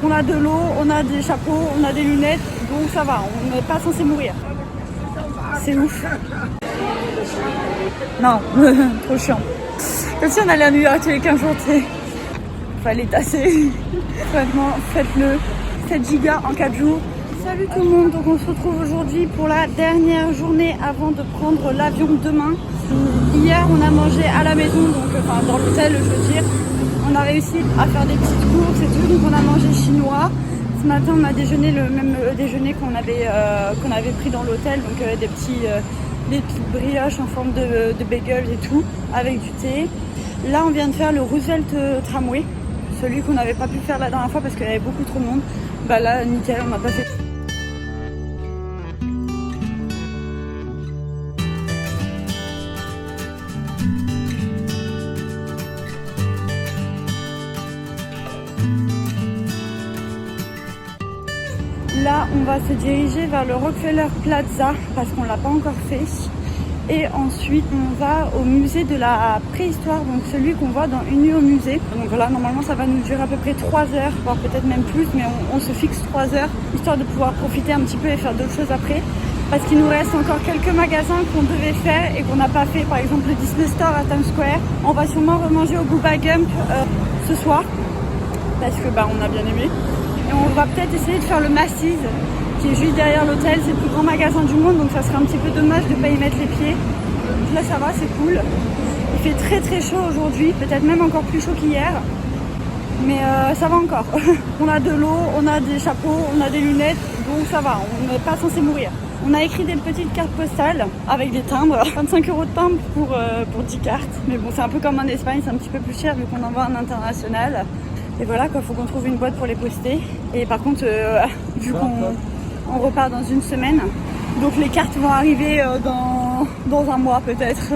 On a de l'eau, on a des chapeaux, on a des lunettes, donc ça va, on n'est pas censé mourir. C'est ouf. Non, trop chiant. Comme si on allait à New York tous les 15 jours, tu sais. Fallait tasser. Vraiment, faites-le. 7 gigas en 4 jours. Salut tout le monde, donc on se retrouve aujourd'hui pour la dernière journée avant de prendre l'avion demain. Hier on a mangé à la maison, donc enfin dans l'hôtel je veux dire. On a réussi à faire des petites courses et tout, donc on a mangé chinois. Ce matin on a déjeuné le même déjeuner qu'on avait pris dans l'hôtel, donc des petites brioches en forme de bagels et tout, avec du thé. Là on vient de faire le Roosevelt Tramway, celui qu'on n'avait pas pu faire la dernière fois parce qu'il y avait beaucoup trop de monde. Bah là nickel, on n'a pas fait. Là, on va se diriger vers le Rockefeller Plaza parce qu'on l'a pas encore fait. Et ensuite, on va au musée de la préhistoire, donc celui qu'on voit dans Une nuit au musée. Donc voilà, normalement, ça va nous durer à peu près 3 heures, voire peut-être même plus, mais on se fixe 3 heures, histoire de pouvoir profiter un petit peu et faire d'autres choses après. Parce qu'il nous reste encore quelques magasins qu'on devait faire et qu'on n'a pas fait, par exemple le Disney Store à Times Square. On va sûrement remanger au Bubba Gump ce soir, parce que bah, on a bien aimé. Et on va peut-être essayer de faire le Macy's, qui est juste derrière l'hôtel. C'est le plus grand magasin du monde, donc ça serait un petit peu dommage de ne pas y mettre les pieds. Donc là ça va, c'est cool. Il fait très très chaud aujourd'hui, peut-être même encore plus chaud qu'hier. Mais ça va encore. On a de l'eau, on a des chapeaux, on a des lunettes, donc ça va, on n'est pas censé mourir. On a écrit des petites cartes postales avec des timbres. 25 € de timbre pour 10 cartes. Mais bon, c'est un peu comme en Espagne, c'est un petit peu plus cher vu qu'on envoie un international. Et voilà quoi, faut qu'on trouve une boîte pour les poster. Et par contre, vu qu'on repart dans une semaine, donc les cartes vont arriver dans un mois peut-être.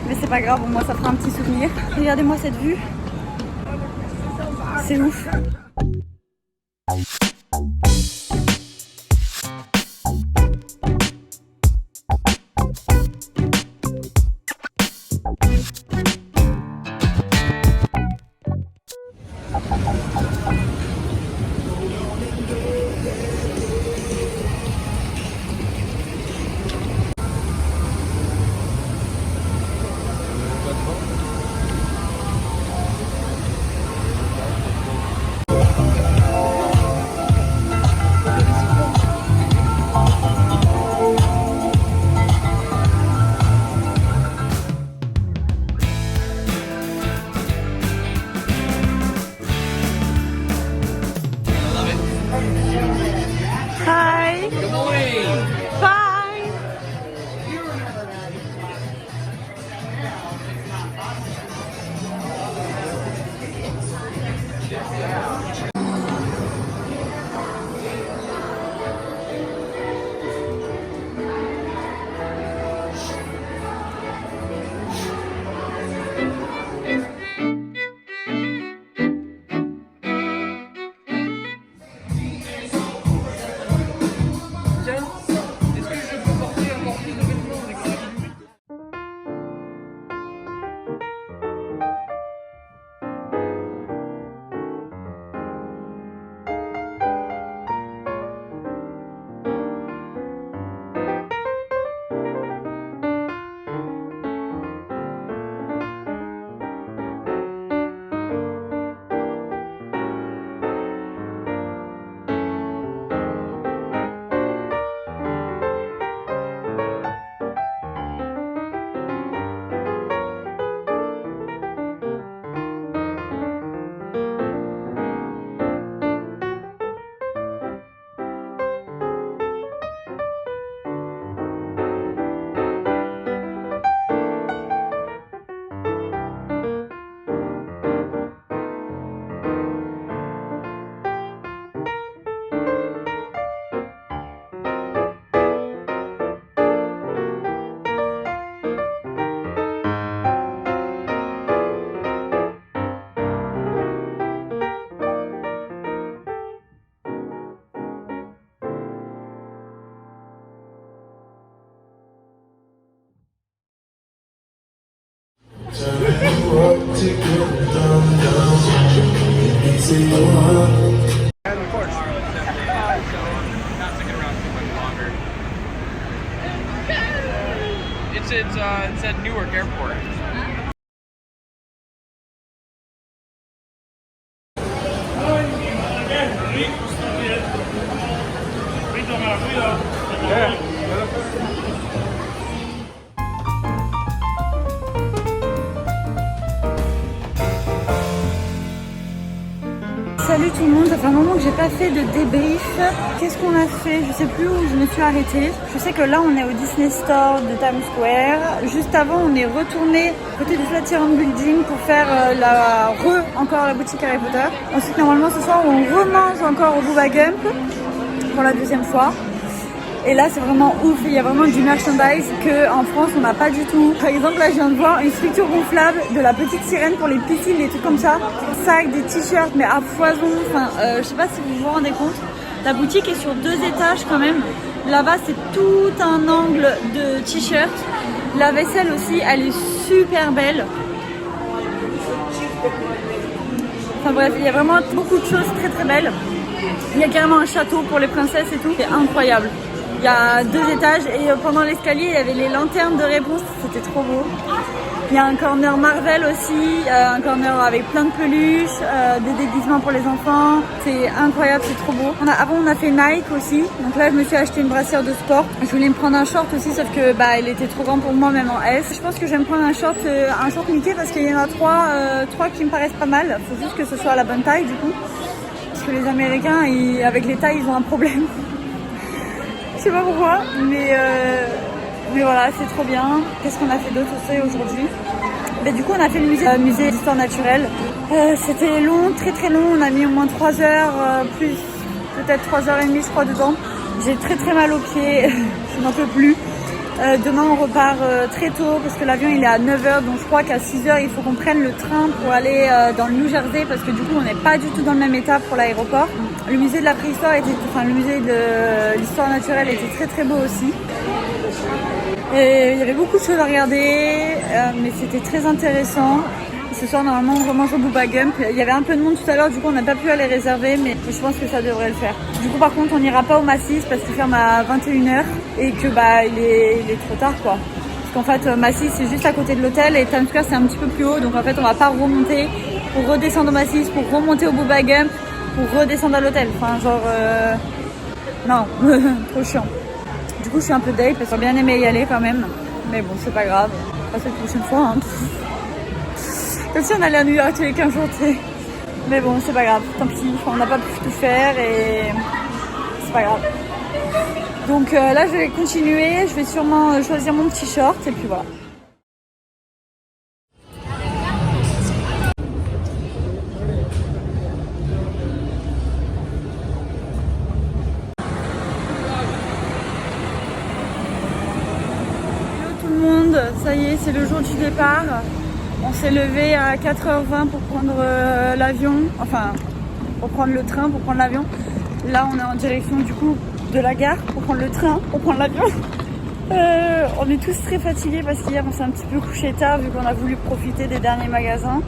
Mais c'est pas grave, au moins ça fera un petit souvenir. Regardez-moi cette vue. C'est ouf. Hi. Good morning. Bye. Est-ce que je peux porter encore plus de vêtements avec ça? Turn you up to get down, down. Easy, it said Newark Airport. Salut tout le monde, ça fait un moment que j'ai pas fait de débrief. Qu'est-ce qu'on a fait? Je sais plus où je me suis arrêtée. Je sais que là on est au Disney Store de Times Square. Juste avant on est retourné côté du Flatiron Building pour faire encore la boutique Harry Potter. Ensuite normalement ce soir on remange encore au Bubba Gump pour la deuxième fois. Et là c'est vraiment ouf, il y a vraiment du merchandise qu'en France on n'a pas du tout. Par exemple là je viens de voir une structure gonflable de la petite sirène pour les piscines, des trucs comme ça. Sacs, des t-shirts mais à foison, enfin je sais pas si vous vous rendez compte. La boutique est sur 2 étages quand même. Là-bas c'est tout un angle de t-shirts. La vaisselle aussi elle est super belle. Enfin bref, il y a vraiment beaucoup de choses très très belles. Il y a carrément un château pour les princesses et tout, c'est incroyable. Il y a 2 étages et pendant l'escalier il y avait les lanternes de réponse, c'était trop beau. Il y a un corner Marvel aussi, un corner avec plein de peluches, des déguisements pour les enfants. C'est incroyable, c'est trop beau. Avant on a fait Nike aussi, donc là je me suis acheté une brassière de sport. Je voulais me prendre un short aussi sauf que il était trop grand pour moi même en S. Je pense que je vais me prendre un short Mickey parce qu'il y en a 3 qui me paraissent pas mal. Faut juste que ce soit à la bonne taille du coup. Parce que les Américains avec les tailles ils ont un problème. Je sais pas pourquoi, mais voilà, c'est trop bien. Qu'est-ce qu'on a fait d'autre aussi aujourd'hui? Du coup, on a fait le musée d'histoire naturelle. C'était long, très très long. On a mis au moins 3 heures, plus peut-être 3h30 je crois dedans. J'ai très très mal aux pieds, je n'en peux plus. Demain, on repart très tôt parce que l'avion il est à 9h, donc je crois qu'à 6h, il faut qu'on prenne le train pour aller dans le New Jersey parce que du coup, on n'est pas du tout dans le même état pour l'aéroport. Le musée de la préhistoire le musée de l'histoire naturelle était très très beau aussi. Et il y avait beaucoup de choses à regarder, mais c'était très intéressant. Ce soir, normalement, on remange au Bubba Gump. Il y avait un peu de monde tout à l'heure, du coup, on n'a pas pu aller réserver, mais je pense que ça devrait le faire. Du coup, par contre, on n'ira pas au Macy's parce qu'il ferme à 21h et que il est trop tard, quoi. Parce qu'en fait, Macy's, c'est juste à côté de l'hôtel et Times Square, c'est un petit peu plus haut. Donc, en fait, on va pas remonter pour redescendre au Macy's, pour remonter au Bubba Gump, pour redescendre à l'hôtel. Enfin, genre, non, trop chiant. Du coup, je suis un peu deg parce que j'aurais bien aimé y aller quand même. Mais bon, c'est pas grave. Pas cette prochaine fois, hein. Comme si on allait à New York tous les 15 jours, tu sais. Mais bon, c'est pas grave, tant pis, on n'a pas pu tout faire et c'est pas grave. Donc là, je vais continuer, je vais sûrement choisir mon petit short et puis voilà. Hello tout le monde, ça y est, c'est le jour du départ. On s'est levé à 4h20 pour prendre l'avion, enfin pour prendre le train, pour prendre l'avion. Là on est en direction du coup de la gare pour prendre le train, pour prendre l'avion. On est tous très fatigués parce qu'hier on s'est un petit peu couché tard vu qu'on a voulu profiter des derniers magasins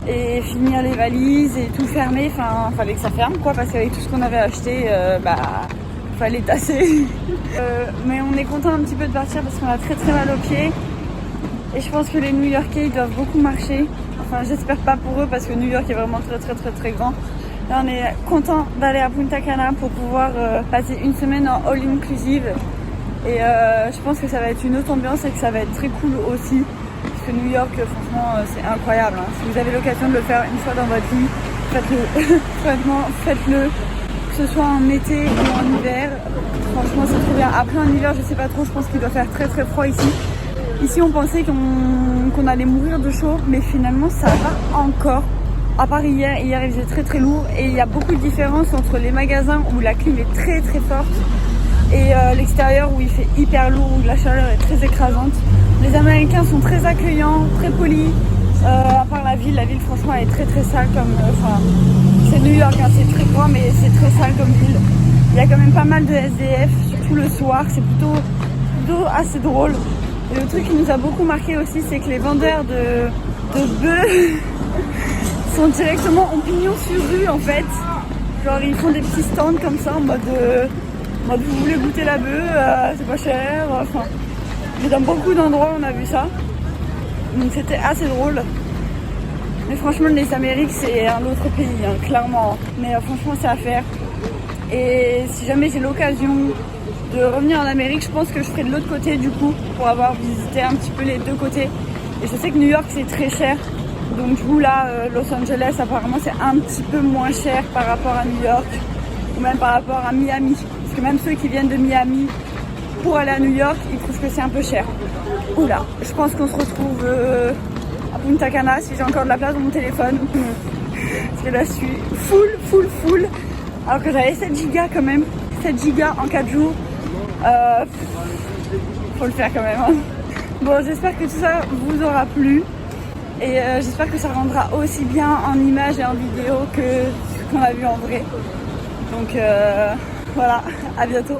et finir les valises et tout fermer, enfin fallait que ça ferme quoi parce qu'avec tout ce qu'on avait acheté, fallait tasser. Mais on est content un petit peu de partir parce qu'on a très très mal aux pieds. Et je pense que les New-Yorkais ils doivent beaucoup marcher. Enfin j'espère pas pour eux parce que New York est vraiment très très très très grand. Là on est content d'aller à Punta Cana pour pouvoir passer une semaine en all inclusive. Et je pense que ça va être une autre ambiance et que ça va être très cool aussi. Parce que New York franchement c'est incroyable. Hein. Si vous avez l'occasion de le faire une fois dans votre vie, faites-le. Franchement faites-le. Que ce soit en été ou en hiver. Franchement c'est trop bien. Après en hiver je sais pas trop, je pense qu'il doit faire très très froid ici. Ici on pensait qu'on allait mourir de chaud, mais finalement ça va encore. À part hier il faisait très très lourd et il y a beaucoup de différences entre les magasins où la clim est très très forte et l'extérieur où il fait hyper lourd, où la chaleur est très écrasante. Les Américains sont très accueillants, très polis, à part la ville franchement elle est très très sale comme... c'est New York, hein, c'est très grand mais c'est très sale comme ville. Il y a quand même pas mal de SDF, surtout le soir, c'est plutôt assez drôle. Et le truc qui nous a beaucoup marqué aussi, c'est que les vendeurs de bœufs sont directement en pignon sur rue en fait. Genre ils font des petits stands comme ça en mode vous voulez goûter la bœuf, c'est pas cher, enfin Mais dans beaucoup d'endroits on a vu ça. Donc c'était assez drôle. Mais franchement les Amériques c'est un autre pays, hein, clairement. Mais franchement c'est à faire. Et si jamais j'ai l'occasion de revenir en Amérique, je pense que je ferai de l'autre côté du coup, pour avoir visité un petit peu les deux côtés. Et je sais que New York c'est très cher. Donc du coup là, Los Angeles apparemment c'est un petit peu moins cher par rapport à New York. Ou même par rapport à Miami. Parce que même ceux qui viennent de Miami pour aller à New York, ils trouvent que c'est un peu cher. Oula, je pense qu'on se retrouve à Punta Cana si j'ai encore de la place dans mon téléphone. Parce que là je suis full. Alors que j'avais 7 gigas quand même. 7 gigas en 4 jours. Faut le faire quand même. Hein. Bon, j'espère que tout ça vous aura plu. Et j'espère que ça rendra aussi bien en images et en vidéo que ce qu'on a vu en vrai. Donc voilà, à bientôt.